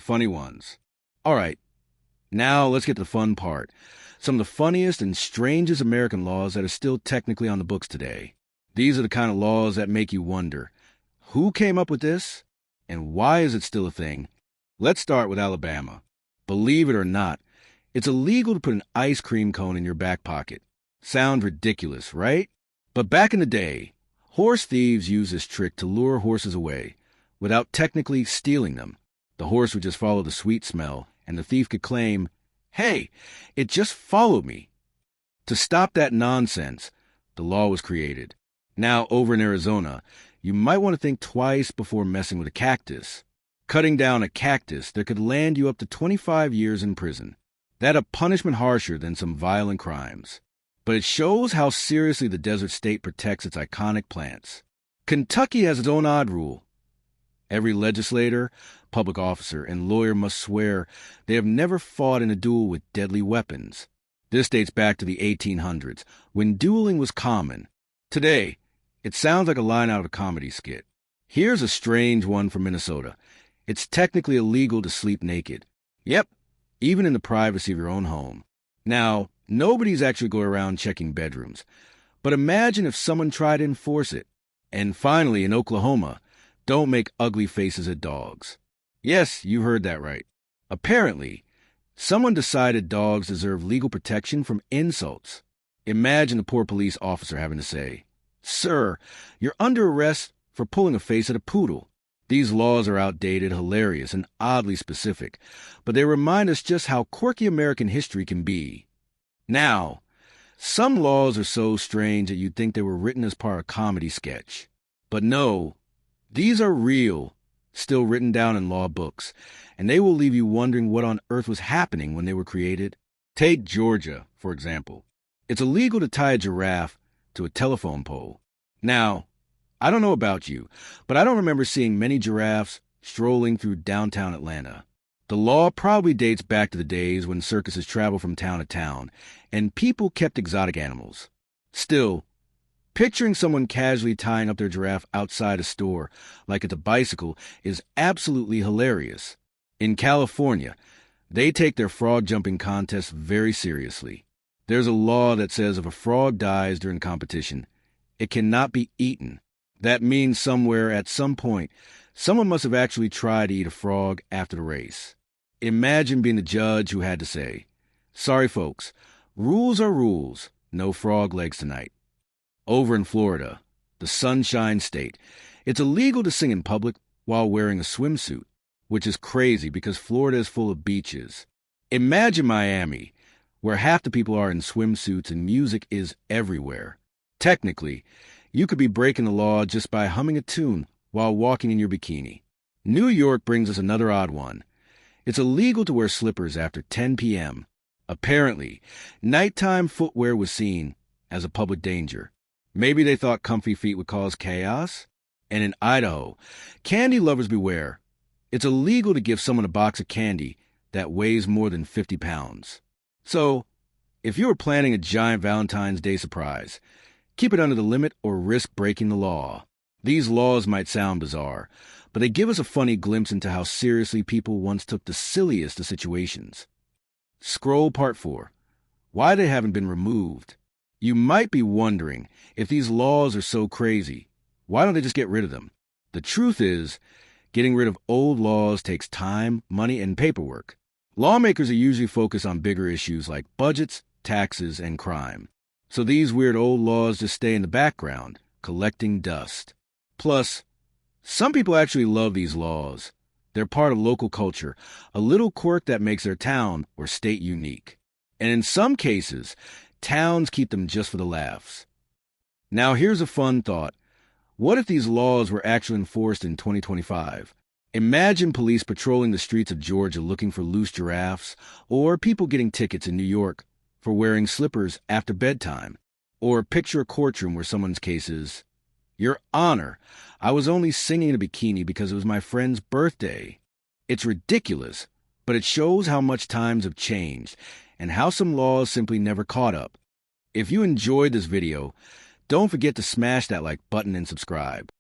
the funny ones. All right, now let's get to the fun part. Some of the funniest and strangest American laws that are still technically on the books today. These are the kind of laws that make you wonder, who came up with this? And why is it still a thing? Let's start with Alabama. Believe it or not, it's illegal to put an ice cream cone in your back pocket. Sounds ridiculous, right? But back in the day, horse thieves used this trick to lure horses away without technically stealing them. The horse would just follow the sweet smell, and the thief could claim, "Hey, it just followed me." To stop that nonsense, the law was created. Now, over in Arizona, you might want to think twice before messing with a cactus. Cutting down a cactus that could land you up to 25 years in prison. That a punishment harsher than some violent crimes. But it shows how seriously the desert state protects its iconic plants. Kentucky has its own odd rule. Every legislator, public officer, and lawyer must swear they have never fought in a duel with deadly weapons. This dates back to the 1800s, when dueling was common. Today, it sounds like a line out of a comedy skit. Here's a strange one from Minnesota. It's technically illegal to sleep naked. Yep, even in the privacy of your own home. Now, nobody's actually going around checking bedrooms. But imagine if someone tried to enforce it. And finally, in Oklahoma, don't make ugly faces at dogs. Yes, you heard that right. Apparently, someone decided dogs deserve legal protection from insults. Imagine a poor police officer having to say, "Sir, you're under arrest for pulling a face at a poodle." These laws are outdated, hilarious, and oddly specific, but they remind us just how quirky American history can be. Now, some laws are so strange that you'd think they were written as part of a comedy sketch. But no, these are real, still written down in law books, and they will leave you wondering what on earth was happening when they were created. Take Georgia, for example. It's illegal to tie a giraffe to a telephone pole. Now, I don't know about you, but I don't remember seeing many giraffes strolling through downtown Atlanta. The law probably dates back to the days when circuses traveled from town to town, and people kept exotic animals. Still, picturing someone casually tying up their giraffe outside a store like it's a bicycle is absolutely hilarious. In California, they take their frog jumping contests very seriously. There's a law that says if a frog dies during competition, it cannot be eaten. That means somewhere at some point, someone must have actually tried to eat a frog after the race. Imagine being the judge who had to say, "Sorry folks, rules are rules, no frog legs tonight." Over in Florida, the Sunshine State, it's illegal to sing in public while wearing a swimsuit, which is crazy because Florida is full of beaches. Imagine Miami, where half the people are in swimsuits and music is everywhere. Technically, you could be breaking the law just by humming a tune while walking in your bikini. New York brings us another odd one. It's illegal to wear slippers after 10 p.m. Apparently, nighttime footwear was seen as a public danger. Maybe they thought comfy feet would cause chaos? And in Idaho, candy lovers beware. It's illegal to give someone a box of candy that weighs more than 50 pounds. So, if you were planning a giant Valentine's Day surprise, keep it under the limit or risk breaking the law. These laws might sound bizarre, but they give us a funny glimpse into how seriously people once took the silliest of situations. Scroll Part 4. Why they haven't been removed. You might be wondering, if these laws are so crazy, why don't they just get rid of them? The truth is, getting rid of old laws takes time, money, and paperwork. Lawmakers are usually focused on bigger issues like budgets, taxes, and crime. So these weird old laws just stay in the background, collecting dust. Plus, some people actually love these laws. They're part of local culture, a little quirk that makes their town or state unique. And in some cases, towns keep them just for the laughs. Now here's a fun thought. What if these laws were actually enforced in 2025? Imagine police patrolling the streets of Georgia looking for loose giraffes, or people getting tickets in New York for wearing slippers after bedtime. Or picture a courtroom where someone's case is, "Your Honor, I was only singing in a bikini because it was my friend's birthday." It's ridiculous, but it shows how much times have changed and how some laws simply never caught up. If you enjoyed this video, don't forget to smash that like button and subscribe.